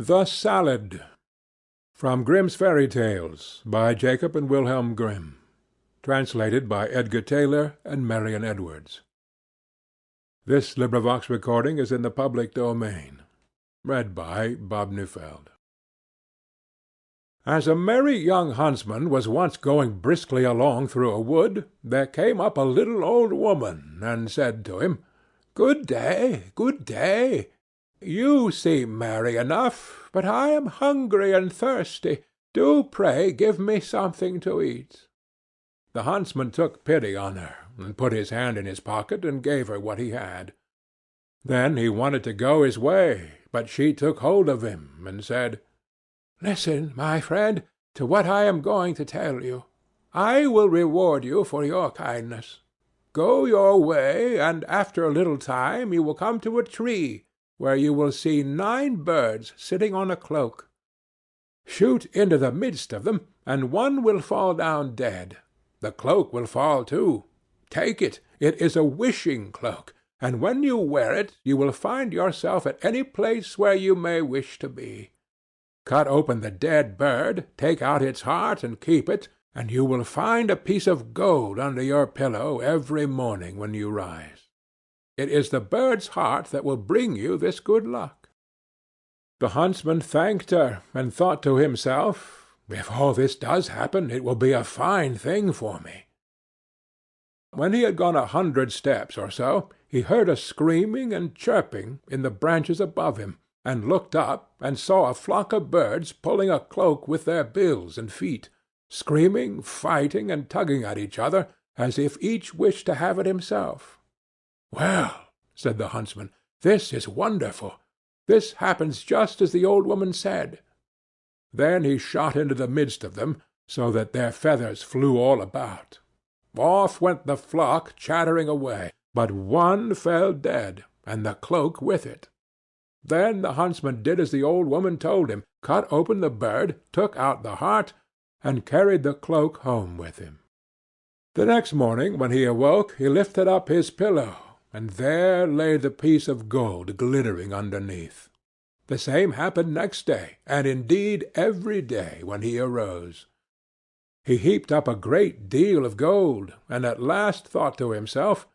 The Salad. From Grimm's Fairy Tales, by Jacob and Wilhelm Grimm. Translated by Edgar Taylor and Marion Edwards. This recording is in the public domain. Read by Bob Neufeld. As a merry young huntsman was once going briskly along through a wood, there came up a little old woman, and said to him, "Good day, good day. You seem merry enough, but I am hungry and thirsty. Do pray give me something to eat." The huntsman took pity on her, and put his hand in his pocket and gave her what he had. Then he wanted to go his way, but she took hold of him, and said, "Listen, my friend, to what I am going to tell you. I will reward you for your kindness. Go your way, and after a little time you will come to a tree, where you will see 9 birds sitting on a cloak. Shoot into the midst of them, and one will fall down dead. The cloak will fall too. Take it. It is a wishing cloak, and when you wear it you will find yourself at any place where you may wish to be. Cut open the dead bird, take out its heart and keep it, and you will find a piece of gold under your pillow every morning when you rise. It is the bird's heart that will bring you this good luck." The huntsman thanked her, and thought to himself, "If all this does happen, it will be a fine thing for me." When he had gone 100 steps or so, he heard a screaming and chirping in the branches above him, and looked up, and saw a flock of birds pulling a cloak with their bills and feet, screaming, fighting, and tugging at each other, as if each wished to have it himself. "Well," said the huntsman, "this is wonderful. This happens just as the old woman said." Then he shot into the midst of them, so that their feathers flew all about. Off went the flock chattering away, but one fell dead, and the cloak with it. Then the huntsman did as the old woman told him, cut open the bird, took out the heart, and carried the cloak home with him. The next morning when he awoke he lifted up his pillow, and there lay the piece of gold glittering underneath. The same happened next day, and indeed every day when he arose. He heaped up a great deal of gold, and at last thought to himself,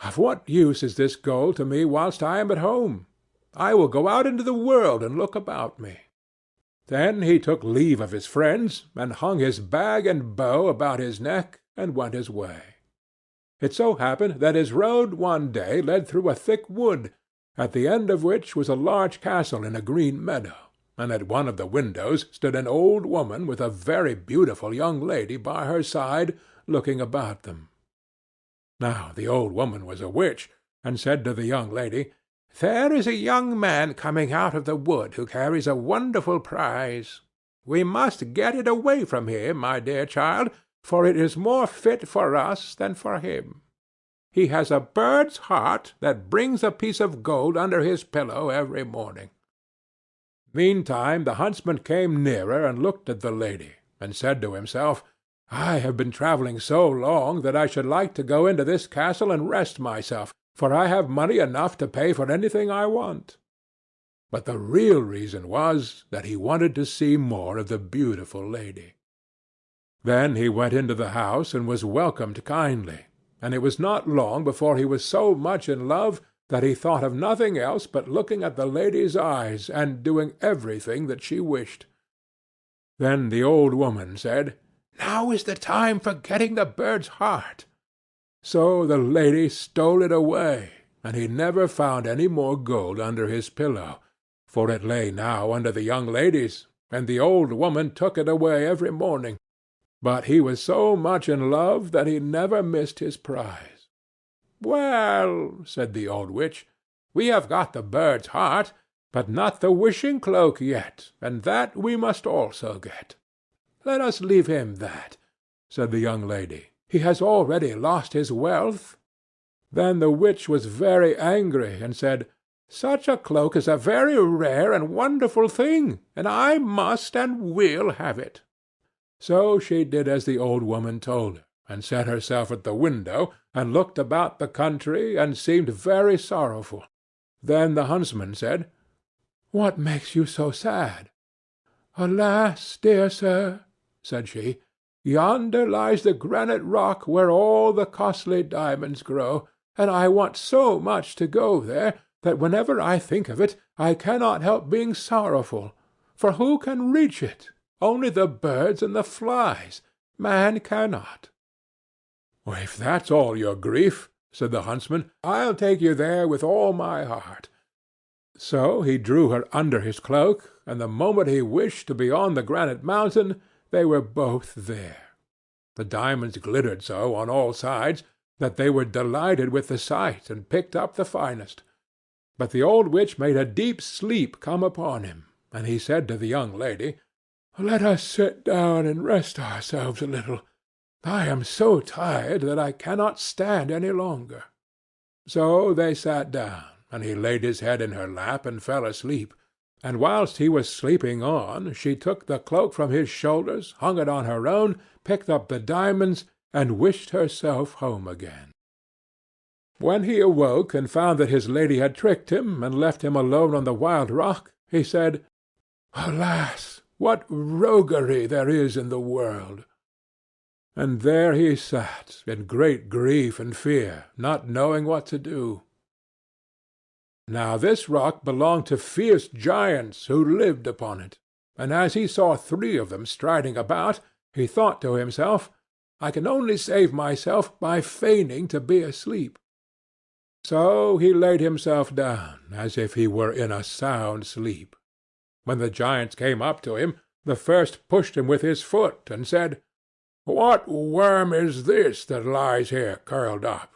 "Of what use is this gold to me whilst I am at home? I will go out into the world and look about me." Then he took leave of his friends, and hung his bag and bow about his neck, and went his way. It so happened that his road one day led through a thick wood, at the end of which was a large castle in a green meadow, and at one of the windows stood an old woman with a very beautiful young lady by her side, looking about them. Now the old woman was a witch, and said to the young lady, "There is a young man coming out of the wood who carries a wonderful prize. We must get it away from him, my dear child, for it is more fit for us than for him. He has a bird's heart that brings a piece of gold under his pillow every morning." Meantime the huntsman came nearer and looked at the lady, and said to himself, "I have been travelling so long that I should like to go into this castle and rest myself, for I have money enough to pay for anything I want." But the real reason was that he wanted to see more of the beautiful lady. Then he went into the house and was welcomed kindly, and it was not long before he was so much in love that he thought of nothing else but looking at the lady's eyes and doing everything that she wished. Then the old woman said, "Now is the time for getting the bird's heart." So the lady stole it away, and he never found any more gold under his pillow, for it lay now under the young lady's, and the old woman took it away every morning. But he was so much in love that he never missed his prize. "Well," said the old witch, "we have got the bird's heart, but not the wishing cloak yet, and that we must also get." "Let us leave him that," said the young lady. "He has already lost his wealth." Then the witch was very angry, and said, "Such a cloak is a very rare and wonderful thing, and I must and will have it." So she did as the old woman told her, and set herself at the window, and looked about the country, and seemed very sorrowful. Then the huntsman said, what makes you so sad?" "Alas, dear sir," said she, "yonder lies the granite rock where all the costly diamonds grow, and I want so much to go there that whenever I think of it I cannot help being sorrowful. For who can reach it? Only the birds and the flies. Man cannot." "If that's all your grief," said the huntsman, "I'll take you there with all my heart." So he drew her under his cloak, and the moment he wished to be on the granite mountain, they were both there. The diamonds glittered so on all sides that they were delighted with the sight, and picked up the finest. But the old witch made a deep sleep come upon him, and he said to the young lady, "Let us sit down and rest ourselves a little. I am so tired that I cannot stand any longer." So they sat down, and he laid his head in her lap and fell asleep, and whilst he was sleeping on, she took the cloak from his shoulders, hung it on her own, picked up the diamonds, and wished herself home again. When he awoke and found that his lady had tricked him and left him alone on the wild rock, he said, "Alas, what roguery there is in the world!" And there he sat, in great grief and fear, not knowing what to do. Now this rock belonged to fierce giants who lived upon it, and as he saw 3 of them striding about, he thought to himself, "I can only save myself by feigning to be asleep." So he laid himself down, as if he were in a sound sleep. When the giants came up to him, the first pushed him with his foot, and said, "What worm is this that lies here curled up?"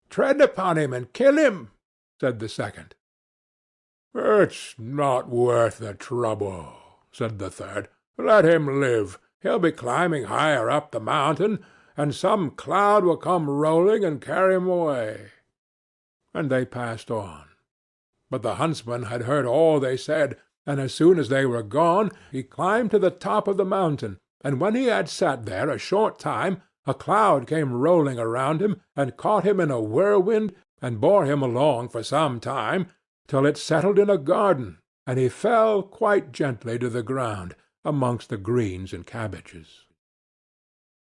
"Tread upon him and kill him," said the second. "It's not worth the trouble," said the third. "Let him live. He'll be climbing higher up the mountain, and some cloud will come rolling and carry him away." And they passed on. But the huntsman had heard all they said, and as soon as they were gone, he climbed to the top of the mountain, and when he had sat there a short time, a cloud came rolling around him, and caught him in a whirlwind, and bore him along for some time, till it settled in a garden, and he fell quite gently to the ground, amongst the greens and cabbages.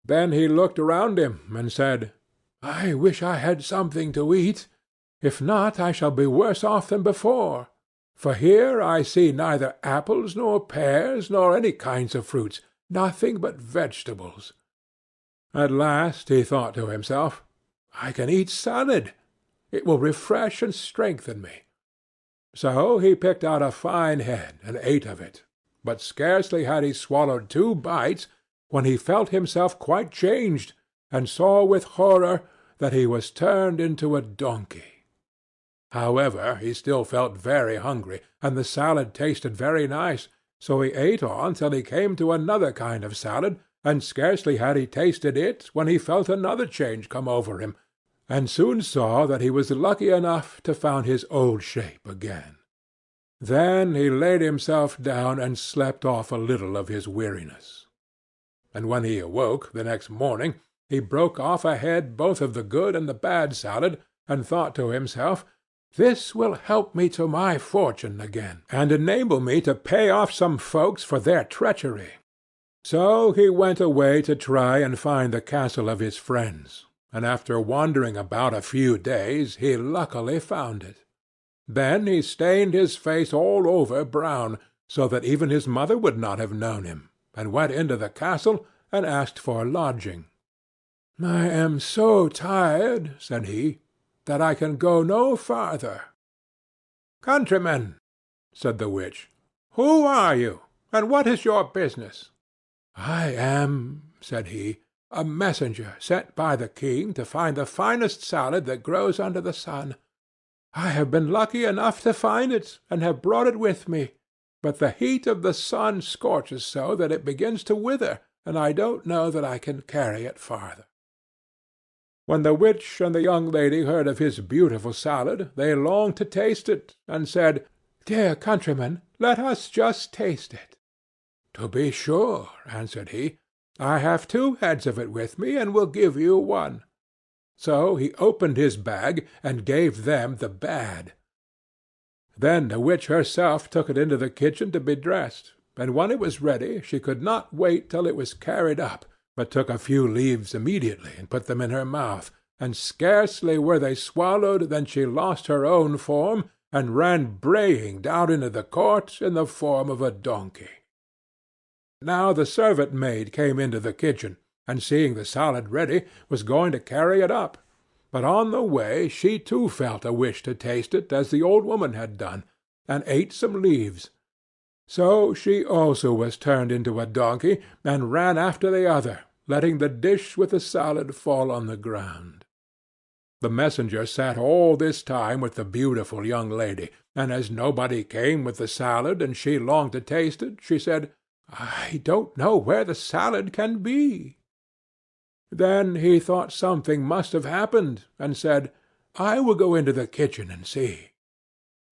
Then he looked around him, and said, "I wish I had something to eat. If not, I shall be worse off than before. For here I see neither apples, nor pears, nor any kinds of fruits, nothing but vegetables." At last he thought to himself, "I can eat salad. It will refresh and strengthen me." So he picked out a fine head and ate of it, but scarcely had he swallowed 2 bites when he felt himself quite changed, and saw with horror that he was turned into a donkey. However, he still felt very hungry, and the salad tasted very nice, so he ate on till he came to another kind of salad, and scarcely had he tasted it when he felt another change come over him, and soon saw that he was lucky enough to find his old shape again. Then he laid himself down and slept off a little of his weariness. And when he awoke the next morning, he broke off a head both of the good and the bad salad, and thought to himself, "This will help me to my fortune again, and enable me to pay off some folks for their treachery." So he went away to try and find the castle of his friends, and after wandering about a few days he luckily found it. Then he stained his face all over brown, so that even his mother would not have known him, and went into the castle and asked for lodging. "I am so tired," said he, "that I can go no farther." "Countryman," said the witch, "who are you, and what is your business?" "I am," said he, "a messenger sent by the king to find the finest salad that grows under the sun. I have been lucky enough to find it, and have brought it with me, but the heat of the sun scorches so that it begins to wither, and I don't know that I can carry it farther." When the witch and the young lady heard of his beautiful salad, they longed to taste it, and said, "Dear countryman, let us just taste it." "To be sure," answered he, "I have 2 heads of it with me, and will give you 1. So he opened his bag, and gave them the bad. Then the witch herself took it into the kitchen to be dressed, and when it was ready she could not wait till it was carried up, but took a few leaves immediately and put them in her mouth, and scarcely were they swallowed than she lost her own form and ran braying down into the court in the form of a donkey. Now the servant-maid came into the kitchen, and seeing the salad ready, was going to carry it up. But on the way she too felt a wish to taste it as the old woman had done, and ate some leaves. So she also was turned into a donkey, and ran after the other, letting the dish with the salad fall on the ground. The messenger sat all this time with the beautiful young lady, and as nobody came with the salad, and she longed to taste it, she said, "I don't know where the salad can be." Then he thought something must have happened, and said, "I will go into the kitchen and see."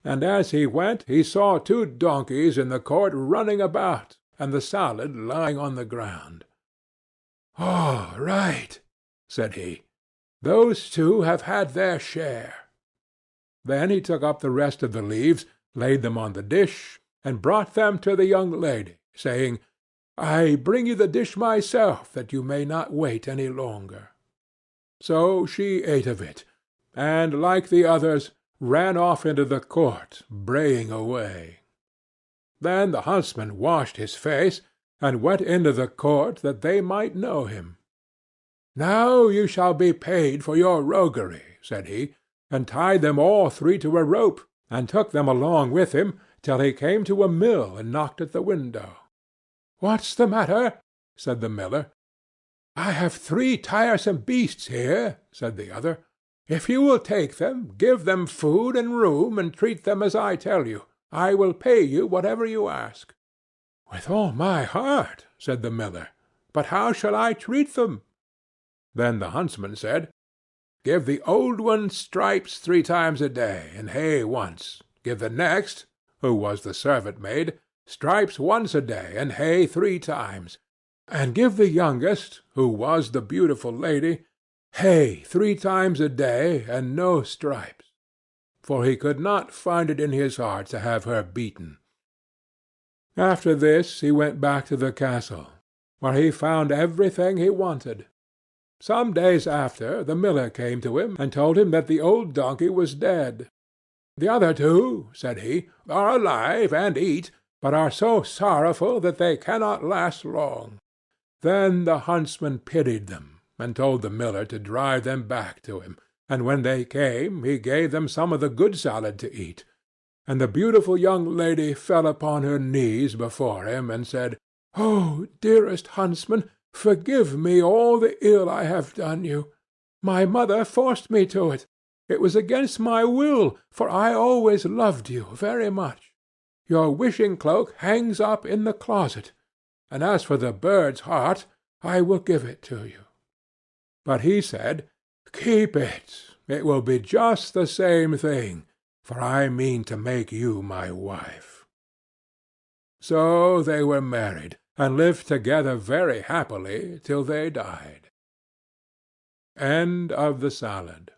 And as he went he saw 2 donkeys in the court running about, and the salad lying on the ground. "All right," said he. "Those 2 have had their share." Then he took up the rest of the leaves, laid them on the dish, and brought them to the young lady, saying, "I bring you the dish myself, that you may not wait any longer." So she ate of it, and, like the others, ran off into the court, braying away. Then the huntsman washed his face, and went into the court that they might know him. "Now you shall be paid for your roguery," said he, and tied them all 3 to a rope, and took them along with him till he came to a mill and knocked at the window. "What's the matter?" said the miller. "I have 3 tiresome beasts here," said the other. "If you will take them, give them food and room, and treat them as I tell you, I will pay you whatever you ask." "With all my heart," said the miller. "But how shall I treat them?" Then the huntsman said, "Give the old one stripes 3 times a day, and hay once. Give the next, who was the servant-maid, stripes once a day, and hay 3 times. And give the youngest, who was the beautiful lady, hay 3 times a day, and no stripes." For he could not find it in his heart to have her beaten. After this he went back to the castle, where he found everything he wanted. Some days after, the miller came to him, and told him that the old donkey was dead. "The other 2," said he, "are alive and eat, but are so sorrowful that they cannot last long." Then the huntsman pitied them, and told the miller to drive them back to him, and when they came he gave them some of the good salad to eat. And the beautiful young lady fell upon her knees before him, and said, "Oh, dearest huntsman, forgive me all the ill I have done you. My mother forced me to it. It was against my will, for I always loved you very much. Your wishing-cloak hangs up in the closet, and as for the bird's heart, I will give it to you." But he said, "Keep it. It will be just the same thing, for I mean to make you my wife." So they were married, and lived together very happily till they died. End of the Salad.